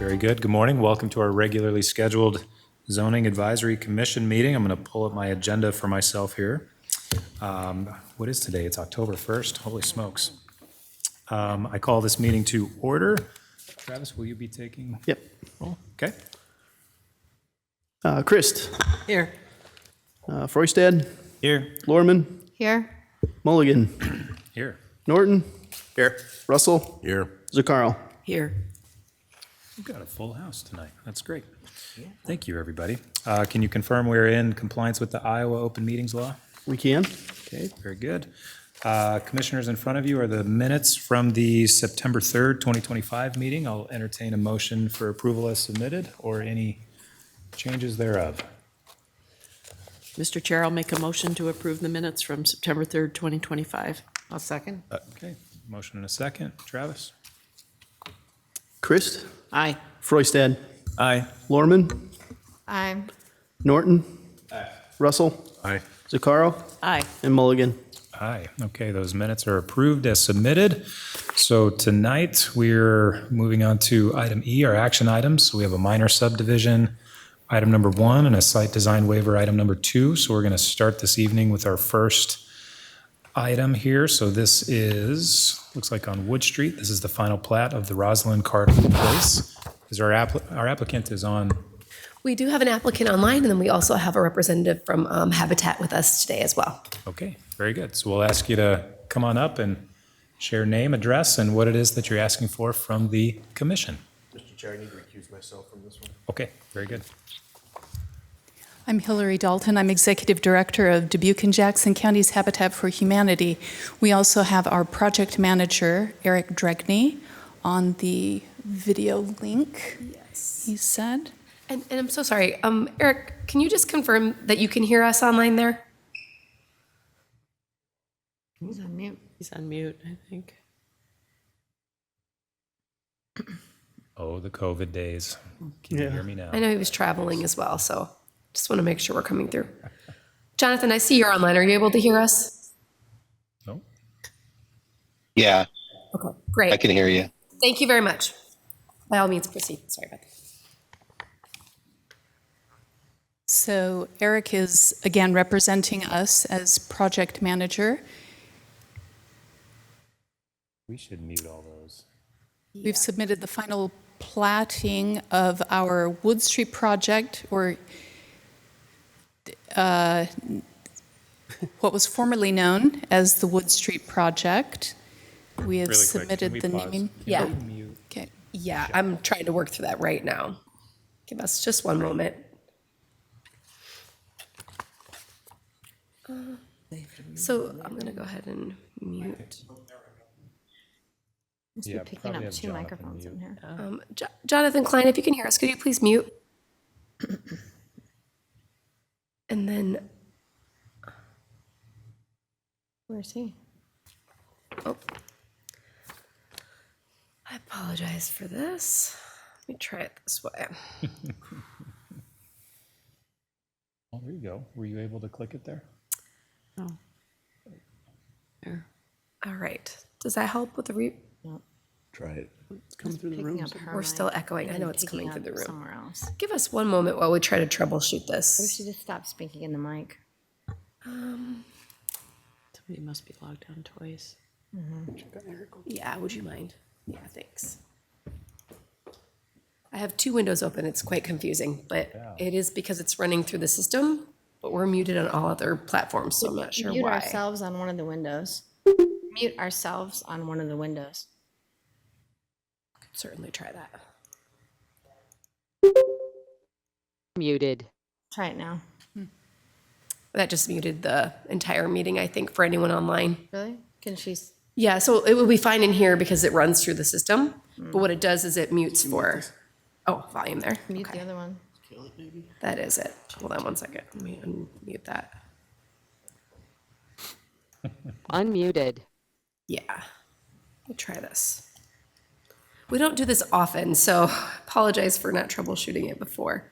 very good. Good morning. Welcome to our regularly scheduled Zoning Advisory Commission meeting. I'm going to pull up my agenda for myself here. What is today? It's October 1st. Holy smokes. I call this meeting to order. Travis, will you be taking? Yep. roll? Okay. Christ. Here. Froistad. Here. Lorman. Here. Mulligan. Here. Norton. Here. Russell. Here. Zaccaro. Here. We've got a full house tonight. That's great. Thank you, everybody. Can you confirm we're in compliance with the Iowa Open Meetings Law? We can. Okay, very good. Commissioners, in front of you are the minutes from the September 3rd, 2025 meeting. I'll entertain a motion for approval as submitted or any changes thereof. Mr. Chair, I'll make a motion to approve the minutes from September 3rd, 2025. I'll second. Okay, motion and a second. Travis? Christ. Aye. Froistad. Aye. Lorman. I'm. Norton. Russell. Aye. Zaccaro. Aye. And Mulligan. Aye. Okay, those minutes are approved as submitted. So tonight, we're moving on to item E, our action items. So we have a minor subdivision, item number 1, and a site design waiver, item number 2. So we're going to start this evening with our first item here. So this is, looks like on Wood Street. This is the final plat of the Rosalind Carter Place. Is our applicant is on. We do have an applicant online, and then we also have a representative from Habitat with us today as well. Okay, very good. So we'll ask you to come on up and share name, address, and what it is that you're asking for from the commission. Mr. Chair, I need to recuse myself from this one. Okay, very good. I'm Hillary Dalton. I'm Executive Director of Dubuque and Jackson County's Habitat for Humanity. We also have our project manager, Eric Dregney, on the video link, Yes. he said. And I'm so sorry. Eric, can you just confirm that you can hear us online there? He's on mute. He's on mute, I think. Oh, the COVID days. Can you Yeah. hear me now? I know he was traveling as well, so just want to make sure we're coming through. Jonathan, I see you're online. Are you able to hear us? No? Yeah, Okay, I great. can hear you. Thank you very much. By all means, proceed. Sorry about that. So Eric is, again, representing us as project manager. We should mute all those. We've submitted the final plating of our Wood Street project, or what was formerly known as the Wood Street project. We have Really quick, submitted can we the pause? naming. Yeah. Can we mute? Okay. Yeah, I'm trying to work through that right now. Give us just one moment. So I'm going to go ahead and mute. Must Yeah, be picking probably up have two Jonathan microphones in mute. here. Jonathan Klein, if you can hear us, could you please mute? And then, Where's he? oh, I apologize for this. Let me try it this way. Oh, there you go. Were you able to click it there? Oh. There. All right. Does that help with the Try it. Come through the Picking room. up her We're still mic echoing. I and know it's picking coming through up the room. Somewhere else. Give us one moment while we try to troubleshoot What if this. she just stopped speaking in the mic? Somebody must be logged on twice. Yeah, would you mind? Yeah, thanks. I have two windows open. It's quite confusing, but it is because it's running through the system, but we're muted on all other platforms, so I'm not sure Mute why. ourselves on one of the windows. Mute ourselves on one of the windows. Could certainly try that. Muted. Try it now. That just muted the entire meeting, I think, for anyone online. Really? Can she? Yeah, so it will be fine in here because it runs through the system, but what it does is it mutes for, oh, volume there. Mute Okay. the other one. That is it. Hold on one second. Let me unmute that. Unmuted. Yeah. Let me try this. We don't do this often, so apologize for not troubleshooting it before.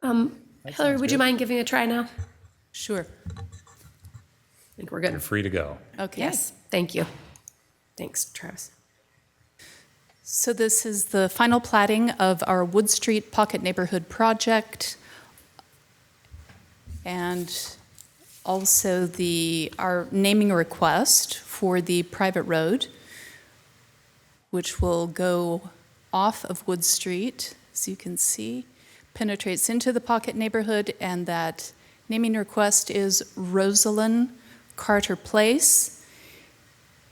Hillary, would you mind giving a try now? Sure. I think we're You're good. free to go. Okay. Yes, thank you. Thanks, Travis. So this is the final plating of our Wood Street Pocket Neighborhood project, and also our naming request for the private road, which will go off of Wood Street, as you can see, penetrates into the Pocket Neighborhood, and that naming request is Rosalind Carter Place.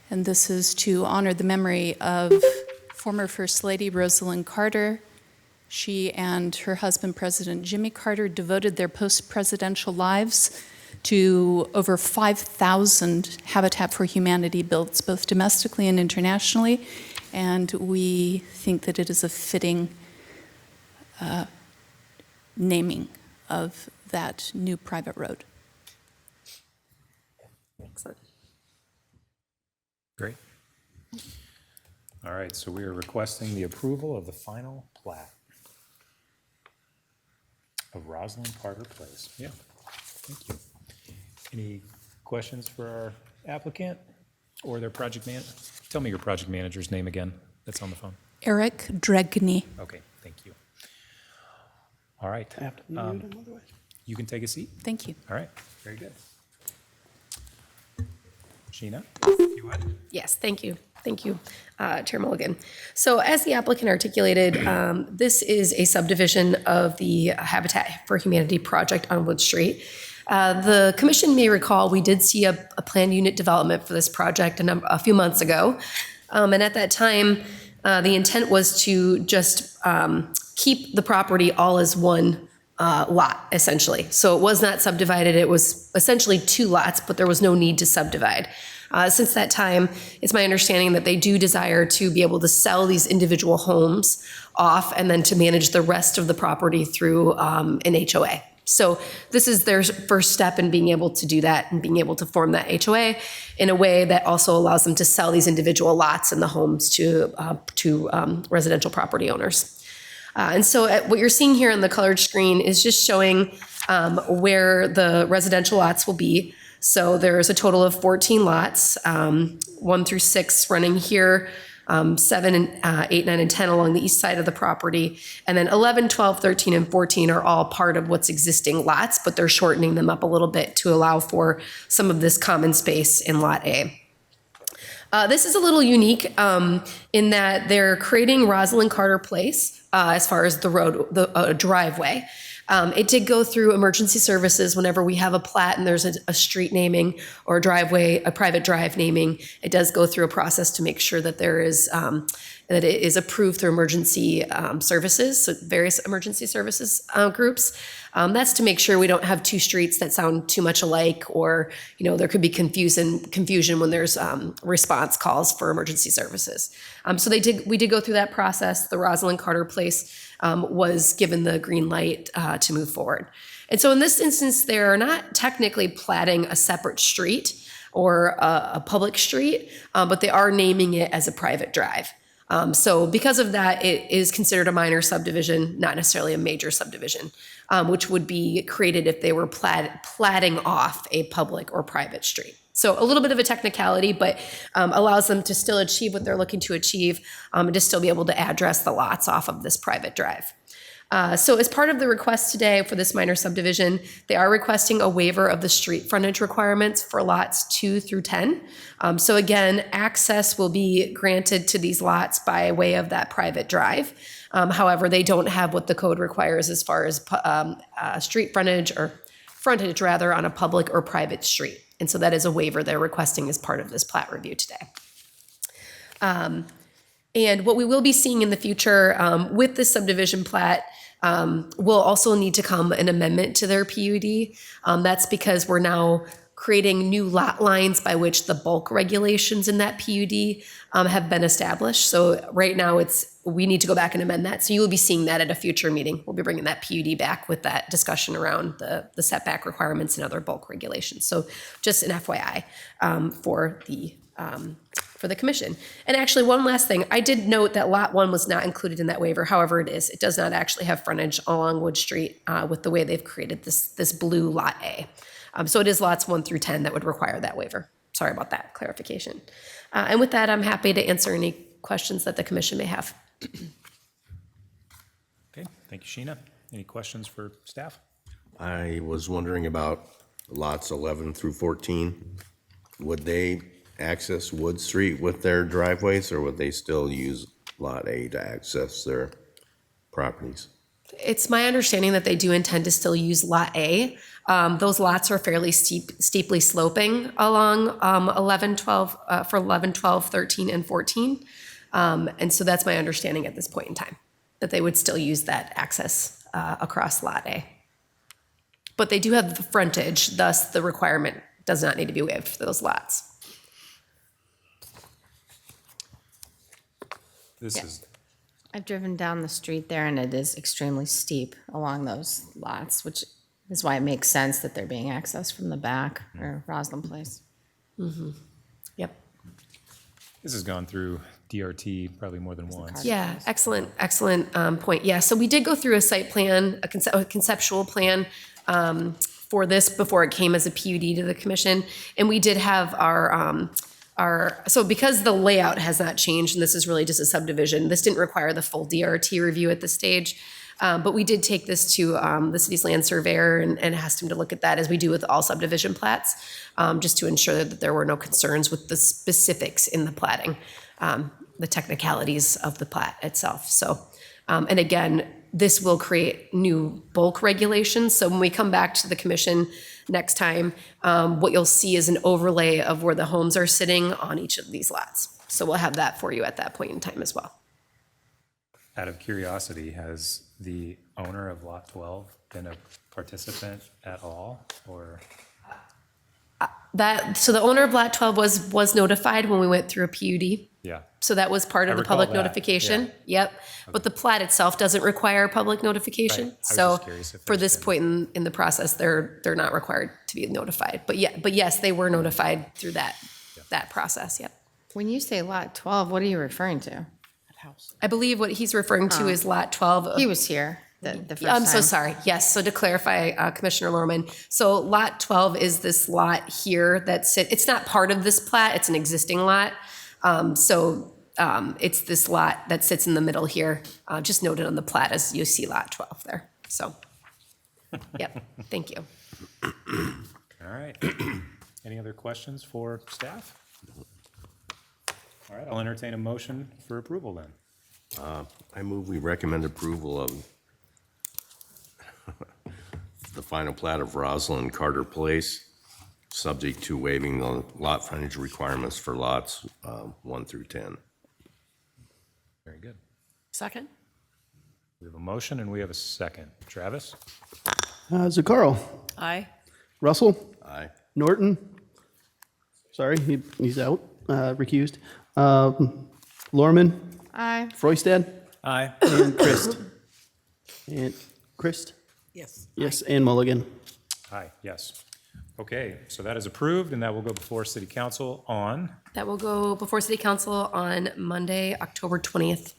And this is to honor the memory of former First Lady Rosalind Carter. She and her husband, President Jimmy Carter, devoted their post-presidential lives to over 5,000 Habitat for Humanity builds, both domestically and internationally. And we think that it is a fitting naming of that new private road. Excellent. Great. All right, so we are requesting the approval of the final plat of Rosalind Carter Place. Yeah, thank you. Any questions for our applicant or their project man? Tell me your project manager's name again that's on the phone. Eric Dregney. Okay, thank you. All right, I have to mute him otherwise. you can take a seat. Thank you. All right, very good. Sheena, if you would. Yes, thank you. Thank you, Chair Mulligan. So as the applicant articulated, this is a subdivision of the Habitat for Humanity project on Wood Street. The commission may recall we did see a planned unit development for this project a few months ago. And at that time, the intent was to just keep the property all as one lot, essentially. So it was not subdivided. It was essentially two lots, but there was no need to subdivide. Since that time, it's my understanding that they do desire to be able to sell these individual homes off and then to manage the rest of the property through an HOA. So this is their first step in being able to do that and being able to form that HOA in a way that also allows them to sell these individual lots and the homes to residential property owners. And so what you're seeing here on the colored screen is just showing where the residential lots will be. So there's a total of 14 lots, 1 through 6 running here, 7 and 8, 9, and 10 along the east side of the property. And then 11, 12, 13, and 14 are all part of what's existing lots, but they're shortening them up a little bit to allow for some of this common space in Lot A. This is a little unique in that they're creating Rosalind Carter Place as far as the road, the driveway. It did go through emergency services whenever we have a plat and there's a street naming or a driveway, a private drive naming. It does go through a process to make sure that there is that it is approved through emergency services, so various emergency services groups. That's to make sure we don't have two streets that sound too much alike, or there could be confusion when there's response calls for emergency services. So we did go through that process. The Rosalind Carter Place was given the green light to move forward. And so in this instance, they're not technically platting a separate street or a public street, but they are naming it as a private drive. So because of that, it is considered a minor subdivision, not necessarily a major subdivision, which would be created if they were platting off a public or private street. So a little bit of a technicality, but allows them to still achieve what they're looking to achieve and to still be able to address the lots off of this private drive. So as part of the request today for this minor subdivision, they are requesting a waiver of the street frontage requirements for lots 2 through 10. So again, access will be granted to these lots by way of that private drive. However, they don't have what the code requires as far as street frontage or frontage rather on a public or private street. And so that is a waiver they're requesting as part of this plat review today. And what we will be seeing in the future with this subdivision plat will also need to come an amendment to their PUD. That's because we're now creating new lot lines by which the bulk regulations in that PUD have been established. So right now we need to go back and amend that. So you will be seeing that at a future meeting. We'll be bringing that PUD back with that discussion around the setback requirements and other bulk regulations. So just an FYI for the commission. And actually, one last thing, I did note that Lot 1 was not included in that waiver. However, it does not actually have frontage along Wood Street with the way they've created this blue Lot A. So it is lots 1 through 10 that would require that waiver. Sorry about that clarification. And with that, I'm happy to answer any questions that the commission may have. Okay, thank you, Sheena. Any questions for staff? I was wondering about lots 11 through 14. Would they access Wood Street with their driveways, or would they still use Lot A to access their properties? It's my understanding that they do intend to still use Lot A. Those lots are fairly steeply sloping along 11, 12, for 11, 12, 13, and 14. And so that's my understanding at this point in time, that they would still use that access across Lot A. But they do have the frontage, thus the requirement does not need to be waived for those lots. This Yeah. is, I've driven down the street there and it is extremely steep along those lots, which is why it makes sense that they're being accessed from the back or Roslyn Place. Yep. this has gone through DRT probably more than once. Yeah, excellent point. Yeah, so we did go through a site plan, a conceptual plan for this before it came as a PUD to the commission. And we did have so because the layout has not changed, and this is really just a subdivision, this didn't require the full DRT review at this stage. But we did take this to the city's land surveyor and asked him to look at that, as we do with all subdivision plats, just to ensure that there were no concerns with the specifics in the platting, the technicalities of the plat itself. So, and again, this will create new bulk regulations. So when we come back to the commission next time, what you'll see is an overlay of where the homes are sitting on each of these lots. So we'll have that for you at that point in time as well. Out of curiosity, has the owner of Lot 12 been a participant at all, or? So the owner of Lot 12 was notified when we went through a PUD. Yeah, So that was part of I the recall public that, notification. Yep. But the plat itself doesn't require public notification. Right. I was So just curious if for there's this been- point in the process, they're not required to be notified. But yes, they were notified through that process. Yep. When you say lot 12, what are you referring to? I believe what he's referring to is Lot 12. He was here the first time. I'm so sorry. Yes, so to clarify, Commissioner Lorman, so Lot 12 is this lot here it's not part of this plat, it's an existing lot. It's this lot that sits in the middle here, just noted on the plat as you see Lot 12 there. So, yep, thank you. All right. Any other questions for staff? All right, I'll entertain a motion for approval then. I move we recommend approval of the final plat of Roslyn Carter Place, subject to waiving the lot frontage requirements for lots 1 through 10. Very good. Second? We have a motion and we have a second. Travis? Zakaro, Aye. Russell, Aye. Norton. Sorry, he's out, recused. Lorman, Aye. Froistad, Aye. and Christ. And Christ? Yes. Yes, and Mulligan. Aye, yes. Okay, so that is approved and that will go before city council on That will go before City Council on Monday, October 20th.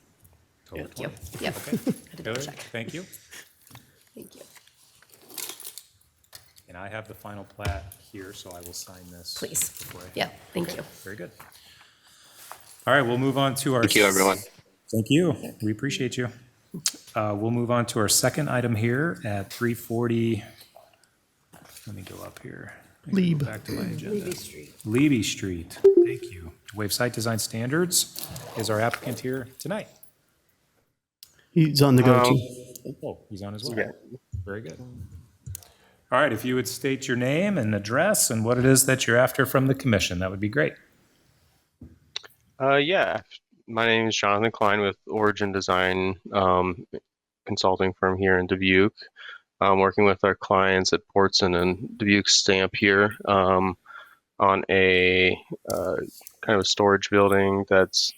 October Thank you. 20th. Yep. Okay. Had to double Hillary, check. thank you. Thank you. And I have the final plat here, so I will sign this. Please. before I- Yep, thank you. Very good. All right, we'll move on to our. Thank you, everyone. Thank you. We appreciate you. We'll move on to our second item here at 340. Let me go up here. Let me go Lieb. Back to my agenda. Levy Street. Thank you. Wave Site Design Standards is our applicant here tonight. He's on the go-to. Oh, he's on as well. Very good. All right, if you would state your name and address and what it is that you're after from the commission, that would be great. Yeah, my name is Jonathan Klein with Origin Design consulting firm here in Dubuque. Working with our clients at Portson and Dubuque Stamp here on a kind of a storage building that's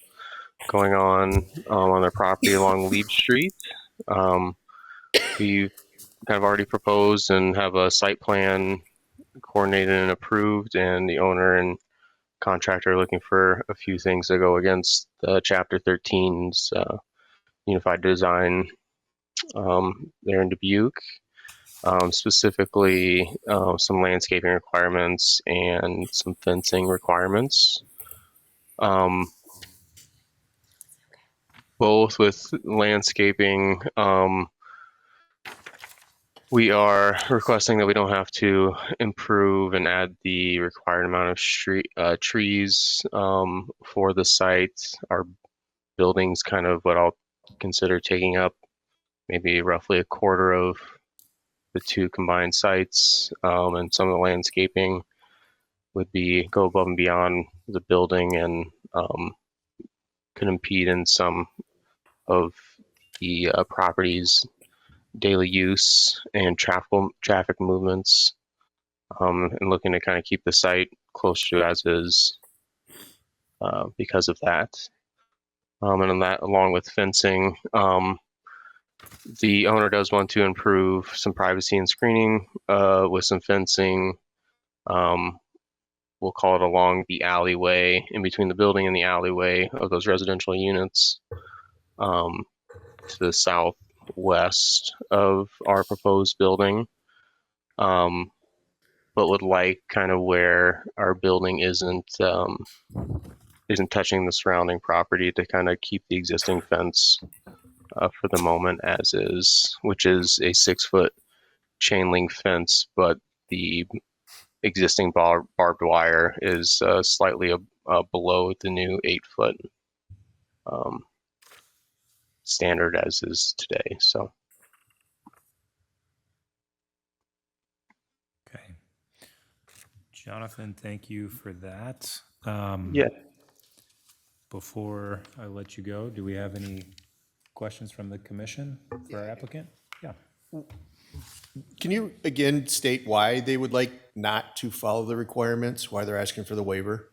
going on their property along Leib Street. We've kind of already proposed and have a site plan coordinated and approved, and the owner and contractor are looking for a few things that go against Chapter 13's Unified Design there in Dubuque. Specifically some landscaping requirements and some fencing requirements. both with landscaping. We are requesting that we don't have to improve and add the required amount of trees for the site. Our building's kind of what I'll consider taking up maybe roughly a quarter of the two combined sites, and some of the landscaping would go above and beyond the building and could impede in some of the property's daily use and traffic movements, and looking to kind of keep the site closer to as is because of that. And on that, along with fencing, the owner does want to improve some privacy and screening with some fencing. We'll call it along the alleyway, in between the building and the alleyway of those residential units, to the southwest of our proposed building. But would like kind of where our building isn't touching the surrounding property to kind of keep the existing fence for the moment as is, which is a 6-foot chain link fence, but the existing barbed wire is slightly below the new 8-foot standard as is today. So. Okay. Jonathan, thank you for that. Yeah. Before I let you go, do we have any questions from the commission for our applicant? Yeah. Can you again state why they would like not to follow the requirements, why they're asking for the waiver?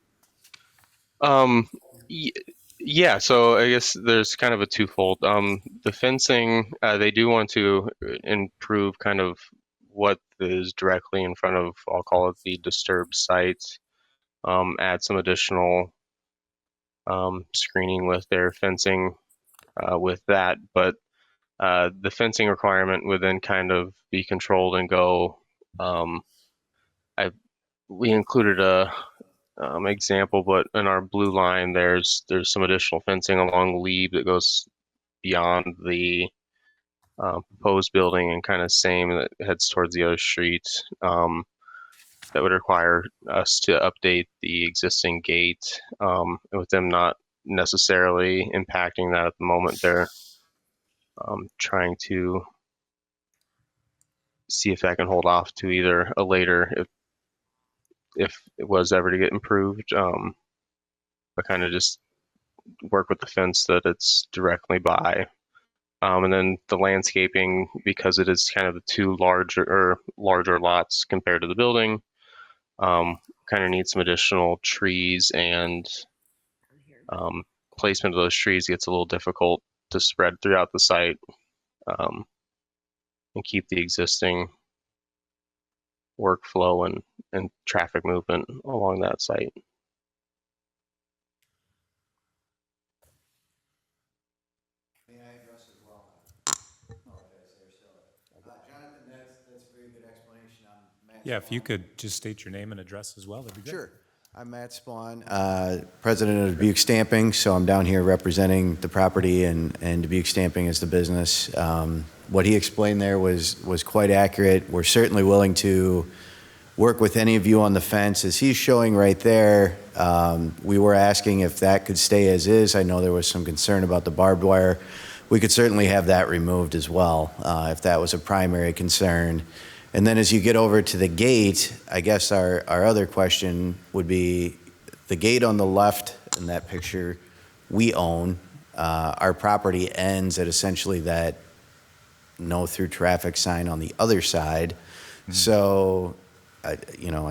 Yeah, so I guess there's kind of a twofold. The fencing, they do want to improve kind of what is directly in front of, I'll call it the disturbed site, add some additional screening with their fencing with that, but the fencing requirement would then kind of be controlled and go. We included a example, but in our blue line, there's some additional fencing along Lieb that goes beyond the proposed building and kind of same that heads towards the other street. That would require us to update the existing gate, with them not necessarily impacting that at the moment. They're trying to see if that can hold off to either a later, if it was ever to get improved, but kind of just work with the fence that it's directly by. And then the landscaping, because it is kind of the two larger lots compared to the building, kind of needs some additional trees, and placement of those trees gets a little difficult to spread throughout the site, and keep the existing workflow and traffic movement along that site. May I address as well? Jonathan, that's a very good explanation. I'm Matt Yeah, if Spawn. you could just state your name and address as well, that'd be great. Sure. I'm Matt Spawn, president of Dubuque Stamping, so I'm down here representing the property and Dubuque Stamping as the business. What he explained there was quite accurate. We're certainly willing to work with any of you on the fence. As he's showing right there, we were asking if that could stay as is. I know there was some concern about the barbed wire. We could certainly have that removed as well, if that was a primary concern. And then as you get over to the gate, I guess our other question would be, the gate on the left in that picture we own. Our property ends at essentially that no through traffic sign on the other side. Mm-hmm. So, I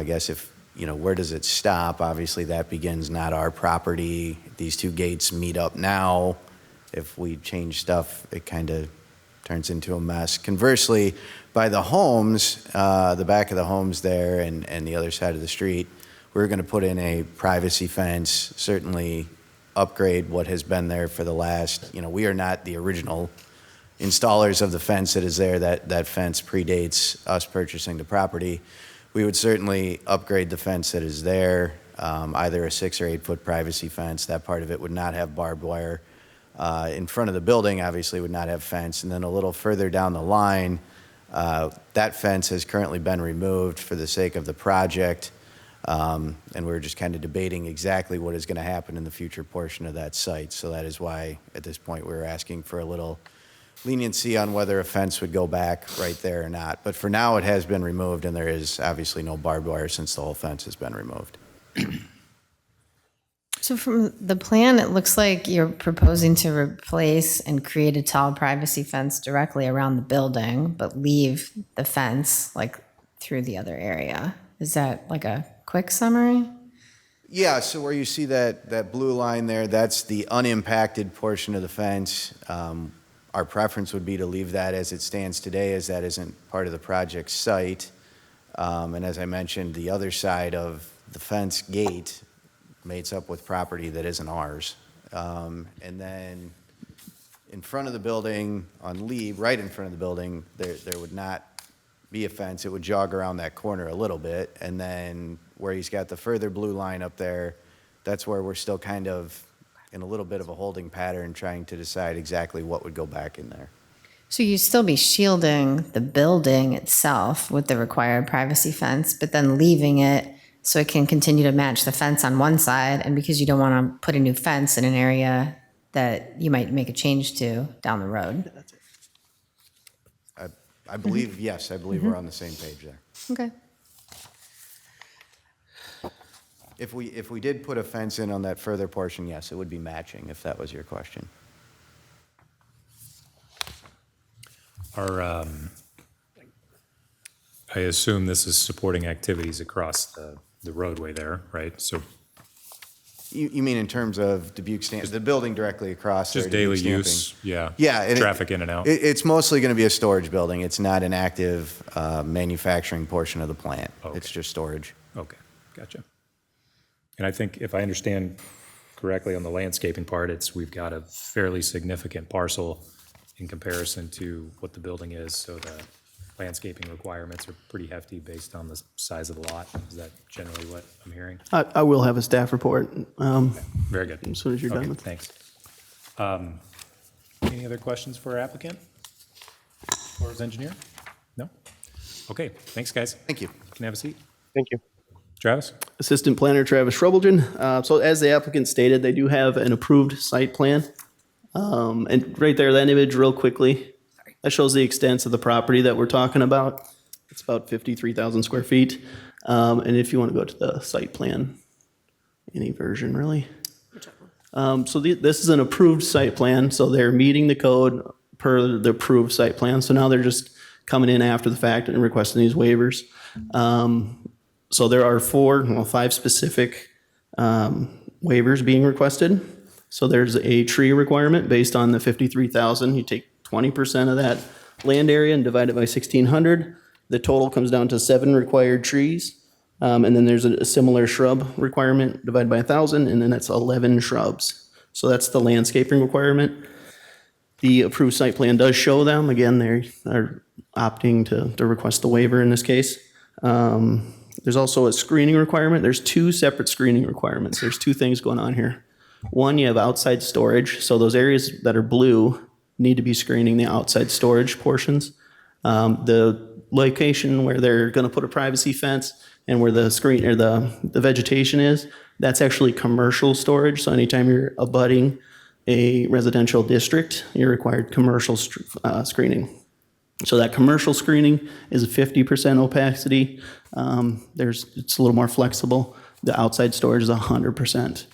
guess if, where does it stop? Obviously that begins not our property. These two gates meet up now. If we change stuff, it kind of turns into a mess. Conversely, by the homes, the back of the homes there and the other side of the street, we're going to put in a privacy fence, certainly upgrade what has been there for the last, we are not the original installers of the fence that is there. That fence predates us purchasing the property. We would certainly upgrade the fence that is there, either a 6 or 8 foot privacy fence. That part of it would not have barbed wire. In front of the building, obviously, would not have fence. And then a little further down the line, that fence has currently been removed for the sake of the project. And we're just kind of debating exactly what is going to happen in the future portion of that site. So that is why, at this point, we're asking for a little leniency on whether a fence would go back right there or not. But for now, it has been removed, and there is obviously no barbed wire since the whole fence has been removed. So from the plan, it looks like you're proposing to replace and create a tall privacy fence directly around the building, but leave the fence like through the other area. Is that like a quick summary? Yeah, so where you see that blue line there, that's the unimpacted portion of the fence. Our preference would be to leave that as it stands today, as that isn't part of the project site. And as I mentioned, the other side of the fence gate mates up with property that isn't ours. And then in front of the building, on Lee, right in front of the building, there would not be a fence. It would jog around that corner a little bit. And then where he's got the further blue line up there, that's where we're still kind of in a little bit of a holding pattern, trying to decide exactly what would go back in there. So you'd still be shielding the building itself with the required privacy fence, but then leaving it so it can continue to match the fence on one side, and because you don't want to put a new fence in an area that you might make a change to down the road. I believe, yes, I believe we're on the same page there. Okay. If we did put a fence in on that further portion, yes, it would be matching, if that was your question. I assume this is supporting activities across the roadway there, right? So You mean in terms of Dubuque Stamp, the building directly across there, just Dubuque daily Stamping? use, yeah. Yeah. and Traffic in and out. It's mostly going to be a storage building. It's not an active manufacturing portion of the plant. Okay. It's just storage. Okay, gotcha. And I think if I understand correctly on the landscaping part, we've got a fairly significant parcel in comparison to what the building is, so the landscaping requirements are pretty hefty based on the size of the lot. Is that generally what I'm hearing? I will have a staff report Very good. as soon as you're Okay, done with it. thanks. Any other questions for our applicant or his engineer? No? Okay, thanks, guys. Thank you. Can I have a seat? Thank you. Travis? Assistant Planner Travis Shrubelgen. So as the applicant stated, they do have an approved site plan. And right there, that image real quickly, that shows the extents of the property that we're talking about. It's about 53,000 square feet. And if you want to go to the site plan, any version really. So this is an approved site plan, so they're meeting the code per the approved site plan. So now they're just coming in after the fact and requesting these waivers. So there are five specific waivers being requested. So there's a tree requirement based on the 53,000. You take 20% of that land area and divide it by 1,600. The total comes down to 7 required trees. And then there's a similar shrub requirement divided by 1,000, and then that's 11 shrubs. So that's the landscaping requirement. The approved site plan does show them. Again, they are opting to request the waiver in this case. There's also a screening requirement. There's 2 separate screening requirements. There's 2 things going on here. One, you have outside storage. So those areas that are blue need to be screening the outside storage portions. The location where they're going to put a privacy fence and where the screen or the vegetation is, that's actually commercial storage. So anytime you're abutting a residential district, you're required commercial screening. So that commercial screening is 50% opacity. It's a little more flexible. The outside storage is 100%.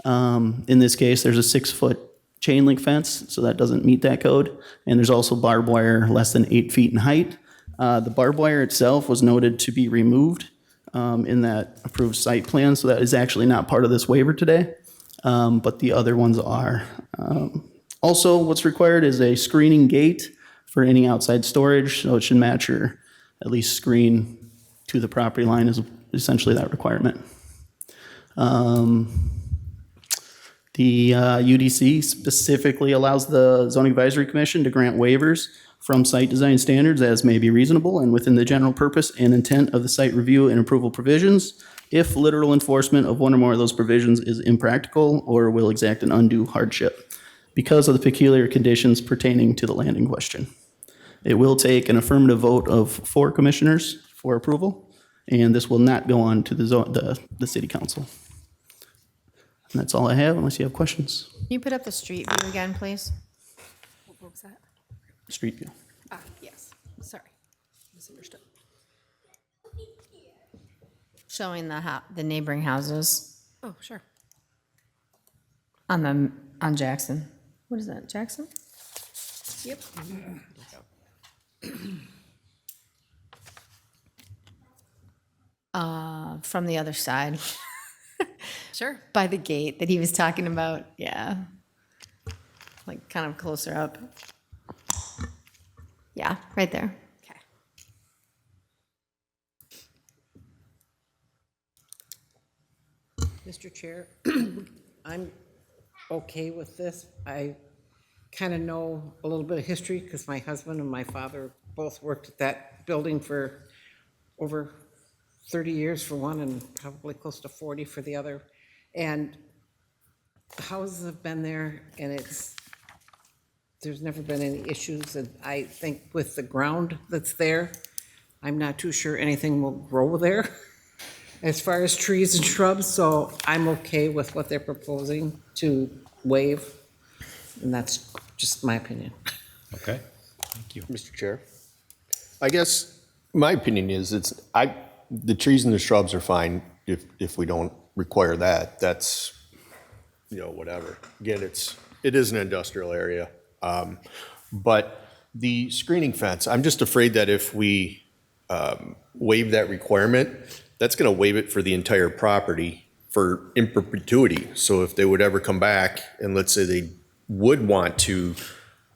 In this case, there's a 6-foot chain link fence, so that doesn't meet that code. And there's also barbed wire less than 8 feet in height. The barbed wire itself was noted to be removed in that approved site plan, so that is actually not part of this waiver today, but the other ones are. Also, what's required is a screening gate for any outside storage, so it should match or at least screen to the property line is essentially that requirement. The UDC specifically allows the Zoning Advisory Commission to grant waivers from site design standards as may be reasonable and within the general purpose and intent of the site review and approval provisions if literal enforcement of one or more of those provisions is impractical or will exact an undue hardship. because of the peculiar conditions pertaining to the land in question. It will take an affirmative vote of 4 commissioners for approval, and this will not go on to the city council. And that's all I have, unless you have questions. Can you put up the street view again, please? What was that? Street view. Yes, sorry, misunderstood. Showing the neighboring houses Oh, sure. on Jackson. What is that, Jackson? Yep. From the other side, Sure. by the gate that he was talking about, yeah. Like kind of closer up. Yeah, right there. Okay. Mr. Chair, I'm okay with this. I kind of know a little bit of history because my husband and my father both worked at that building for over 30 years for one and probably close to 40 for the other. And the houses have been there and there's never been any issues. And I think with the ground that's there, I'm not too sure anything will grow there as far as trees and shrubs, so I'm okay with what they're proposing to waive, and that's just my opinion. Okay, thank you. Mr. Chair, I guess my opinion is the trees and the shrubs are fine if we don't require that. That's, whatever. Again, it is an industrial area. But the screening fence, I'm just afraid that if we waive that requirement, that's going to waive it for the entire property in perpetuity. So if they would ever come back and let's say they would want to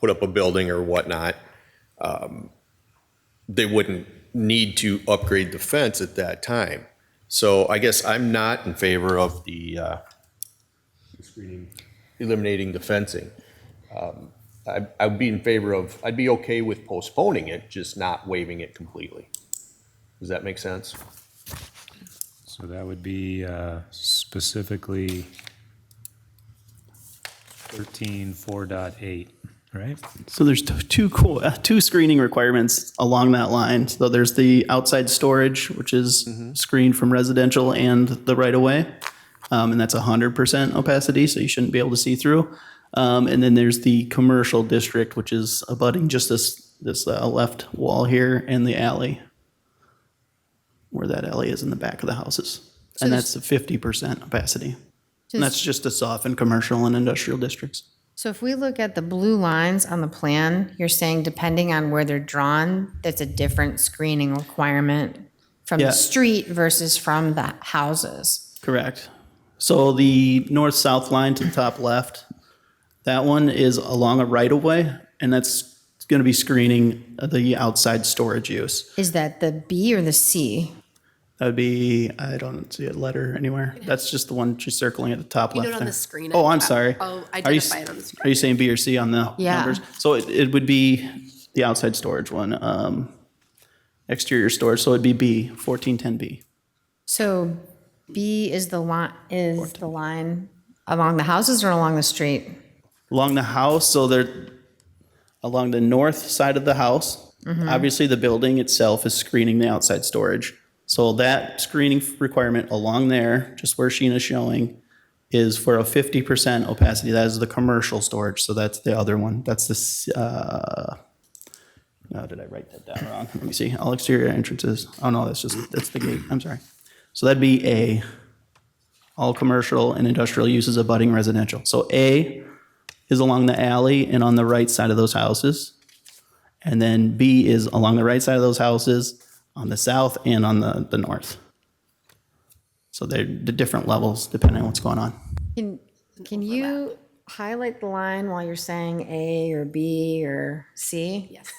put up a building or whatnot, they wouldn't need to upgrade the fence at that time. So I guess I'm not in favor of the screening, eliminating the fencing. I'd be in favor of, I'd be okay with postponing it, just not waiving it completely. Does that make sense? So that would be specifically 13.4.8, right? So there's two screening requirements along that line. So there's the outside storage, which is screened from residential and the right-of-way. And that's 100% opacity, so you shouldn't be able to see through. And then there's the commercial district, which is abutting just this left wall here and the alley, where that alley is in the back of the houses. And that's a 50% opacity. And that's just to soften commercial and industrial districts. So if we look at the blue lines on the plan, you're saying depending on where they're drawn, that's a different screening requirement from Yeah. the street versus from the houses. Correct. So the north-south line to the top left, that one is along a right-of-way, and that's going to be screening the outside storage use. Is that the B or the C? That would be, I don't see a letter anywhere. That's just the one she's circling at the top You left know it on there. the screen. Oh, I'm sorry. I'll Are you, identify it on the screen. are you saying B or C on the Yeah. numbers? So it would be the outside storage one, exterior storage, so it'd be B, 1410B. So B is the line along the houses or along the street? Along the house, so they're along the north side of the house. Obviously, the building itself is screening the outside storage. So that screening requirement along there, just where Sheena's showing, is for a 50% opacity. That is the commercial storage, so that's the other one. That's the, no, did I write that down wrong? Let me see, all exterior entrances. Oh, no, that's the gate, I'm sorry. So that'd be A, all commercial and industrial uses abutting residential. So A is along the alley and on the right side of those houses. And then B is along the right side of those houses, on the south and on the north. So they're the different levels depending on what's going on. Can you highlight the line while you're saying A or B or C? Yes.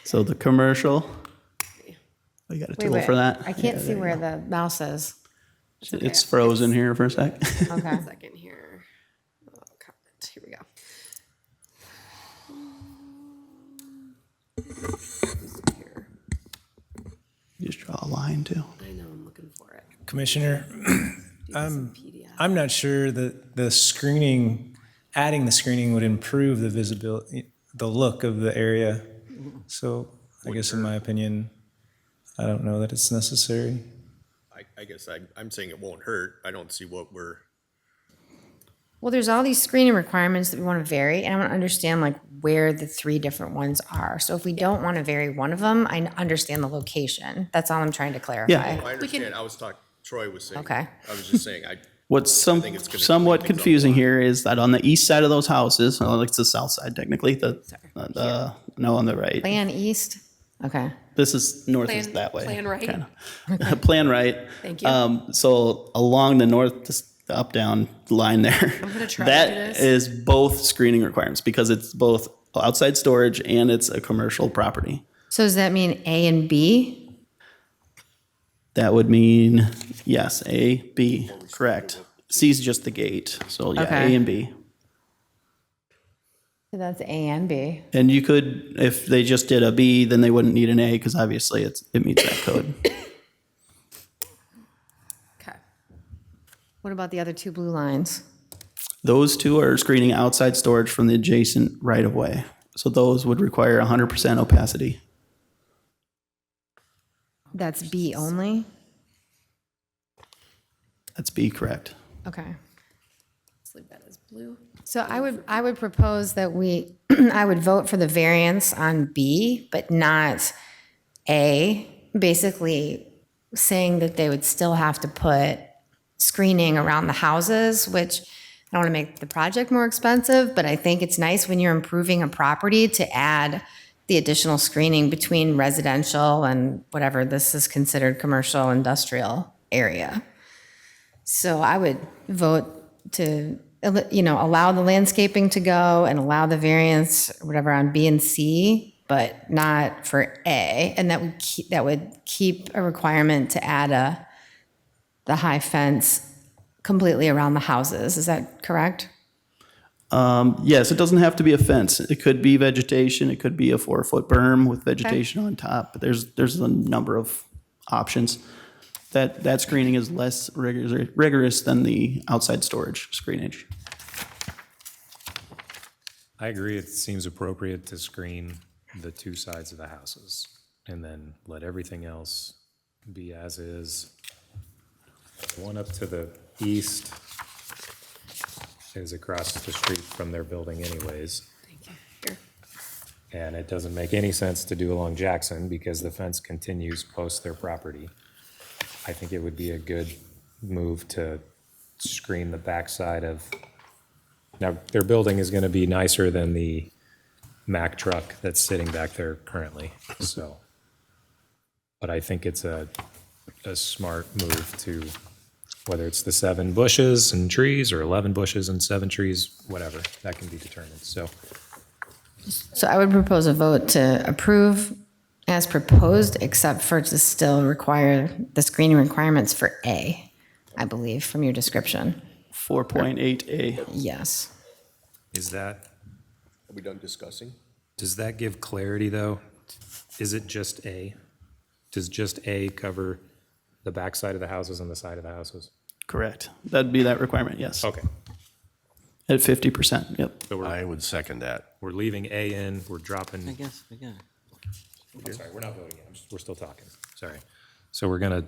So the commercial, oh, you got a tool for that? I can't Yeah, see there you where go. the mouse is. It's frozen here for a sec. Okay. Second here. Oh, comment. Here we go. Here. You just draw a line too. I know, I'm looking for it. Commissioner, PDF. I'm not sure that the screening adding the screening would improve the visibility, the look of the area. So I guess in my opinion, I don't know that it's necessary. I guess I'm saying it won't hurt. I don't see what we're, Well, there's all these screening requirements that we want to vary, and I want to understand like where the 3 different ones are. So if we don't want to vary one of them, I understand the location. That's all I'm trying to clarify. Yeah. I understand, I was talking, Troy was saying. Okay. I was just saying, What's think it's gonna somewhat clean things up a confusing lot. here is that on the east side of those houses, well, it's the south side technically, no, on the right. Plan east? Okay. This is north is Plan- that way. plan right. kinda. Plan right. Thank you. So along the north, the up down line there, gonna try to do that this. is both screening requirements because it's both outside storage and it's a commercial property. So does that mean A and B? That would mean, yes, A, B, correct. C is just the gate, so yeah, Okay. A and B. So that's A and B. And you could, if they just did a B, then they wouldn't need an A because obviously it meets that code. Okay. What about the other 2 blue lines? Those 2 are screening outside storage from the adjacent right-of-way. So those would require 100% opacity. That's B only? That's B, correct. Okay. Let's leave that as blue. So I would propose that we, I would vote for the variance on B, but not A, basically saying that they would still have to put screening around the houses, which I don't want to make the project more expensive, but I think it's nice when you're improving a property to add the additional screening between residential and whatever this is considered commercial industrial area. So I would vote to, allow the landscaping to go and allow the variance, whatever, on B and C, but not for A. And that would keep a requirement to add the high fence completely around the houses. Is that correct? Yes, it doesn't have to be a fence. It could be vegetation. It could be a 4-foot berm with vegetation on top. But there's a number of options. That screening is less rigorous than the outside storage screenage. I agree. It seems appropriate to screen the 2 sides of the houses and then let everything else be as is. One up to the east is across the street from their building anyways. Thank you. Here. And it doesn't make any sense to do along Jackson because the fence continues post their property. I think it would be a good move to screen the backside of, now, their building is gonna be nicer than the Mack truck that's sitting back there currently, so. But I think it's a smart move to, whether it's the 7 bushes and trees or 11 bushes and 7 trees, whatever, that can be determined, so. So I would propose a vote to approve as proposed, except for to still require the screening requirements for A, I believe, from your description. 4.8A. Yes. Is that, are we done discussing? does that give clarity, though? Is it just A? Does just A cover the backside of the houses and the side of the houses? Correct. That'd be that requirement, yes. Okay. At 50%, yep. So I would second that. we're leaving A in, we're dropping, I guess we got it. I'm sorry, we're not voting yet, we're still talking, sorry. So we're gonna,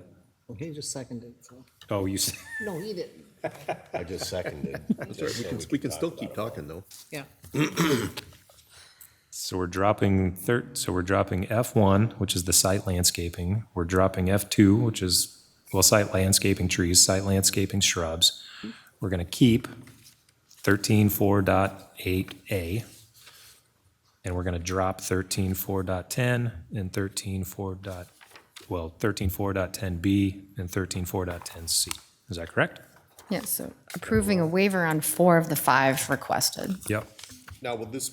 Well, he just seconded, so. oh, you said, No, he didn't. I just seconded. We can still keep talking though. Yeah. so we're dropping F1, which is the site landscaping. We're dropping F2, which is, well, site landscaping trees, site landscaping shrubs. We're gonna keep 13.4.8A. And we're gonna drop 13.4.10 and 13.4.10B and 13.4.10C. Is that correct? Yes, so approving a waiver on 4 of the 5 requested. Yep. Now, will this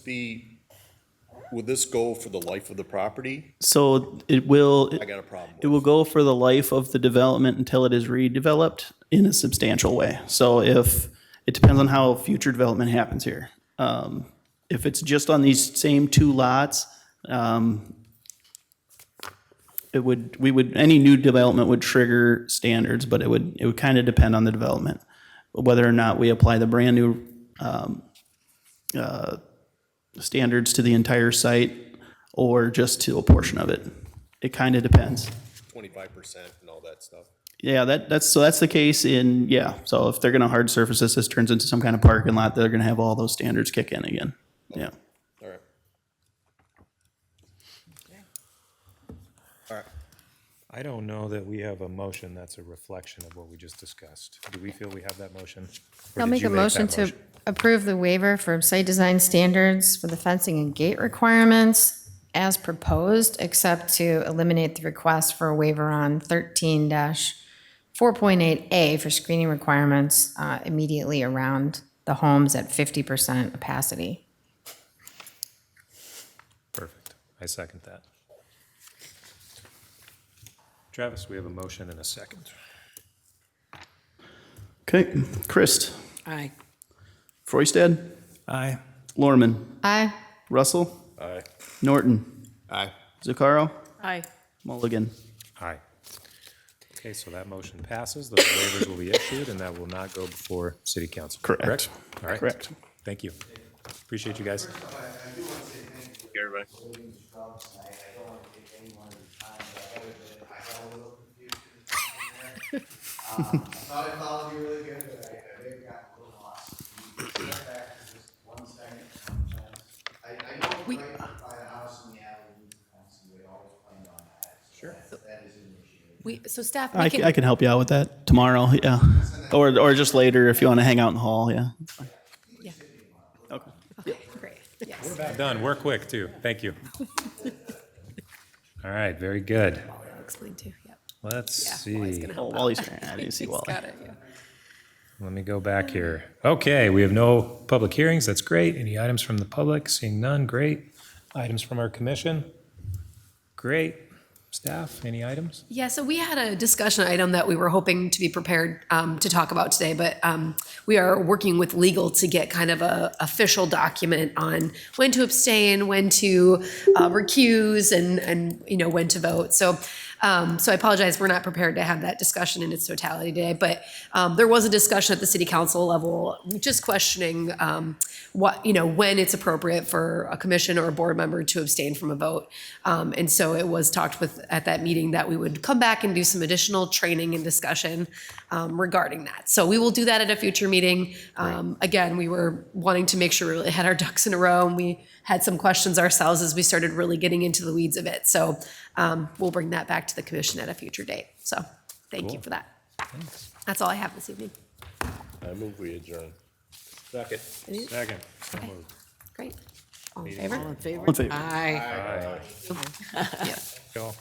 go for the life of the property? So it will. I got a problem with It will go for the life of the development until it is redeveloped in a substantial way. So it depends on how future development happens here. If it's just on these same 2 lots, any new development would trigger standards, but it would kind of depend on the development, whether or not we apply the brand new standards to the entire site or just to a portion of it. It kind of depends. 25% and all that stuff. Yeah, that's the case in, yeah. So if they're gonna hard surface this turns into some kind of parking lot, they're gonna have all those standards kick in again. Yeah. All right. All right. I don't know that we have a motion that's a reflection of what we just discussed. Do we feel we have that motion? Or I'll did make you a that motion to approve the waiver for site design standards for the fencing and gate requirements as proposed, except to eliminate the request for a waiver on 13-4.8A for screening requirements immediately around the homes at 50% opacity. Perfect. I second that. Travis, we have a motion and a second. Okay, Christ, Aye. Froistad, Aye. Lorman, Aye. Russell, Aye. Norton, Aye. Zakaro, Aye. Mulligan. Aye. Okay, so that motion passes. Those waivers will be issued, and that will not go before city council. Correct. All right. Correct. Thank you. Appreciate you guys. Thank you, everybody. I thought I followed you really good, but I may have gotten a little lost. Can you go back to just 1 second? I know right by the house in the alley, we always planned on that. Sure. That is an issue. So staff, I can help you out with that tomorrow, yeah. Or just later if you want to hang out in the hall, yeah. Yeah. Okay. Okay, great. Yes. About done. We're quick, too. Thank you. All right, very good. I'll explain too, yeah. Let's Yeah, Wally's see. gonna Oh, help Wally's, out. I didn't see He's Wally. got it, yeah. Let me go back here. Okay, we have no public hearings. That's great. Any items from the public? Seeing none, great. Items from our commission? Great. Staff, any items? Yeah, so we had a discussion item that we were hoping to be prepared to talk about today, but we are working with legal to get kind of a official document on when to abstain, when to recuse, and you know when to vote. So I apologize, we're not prepared to have that discussion in its totality today, but there was a discussion at the city council level, just questioning what, you know, when it's appropriate for a commission or a board member to abstain from a vote. And so it was talked with at that meeting that we would come back and do some additional training and discussion regarding that. So we will do that at a future meeting. Again, we were wanting to make sure we really had our ducks in a row, and we had some questions ourselves as we started really getting into the weeds of it. So we'll bring that back to the commission at a future date. So thank you for that. That's all I have this evening. I move we adjourn. Second. Second. So Okay. moved. Great. All in favor? All in favor? All in favor? Aye. Aye. Yeah. Go.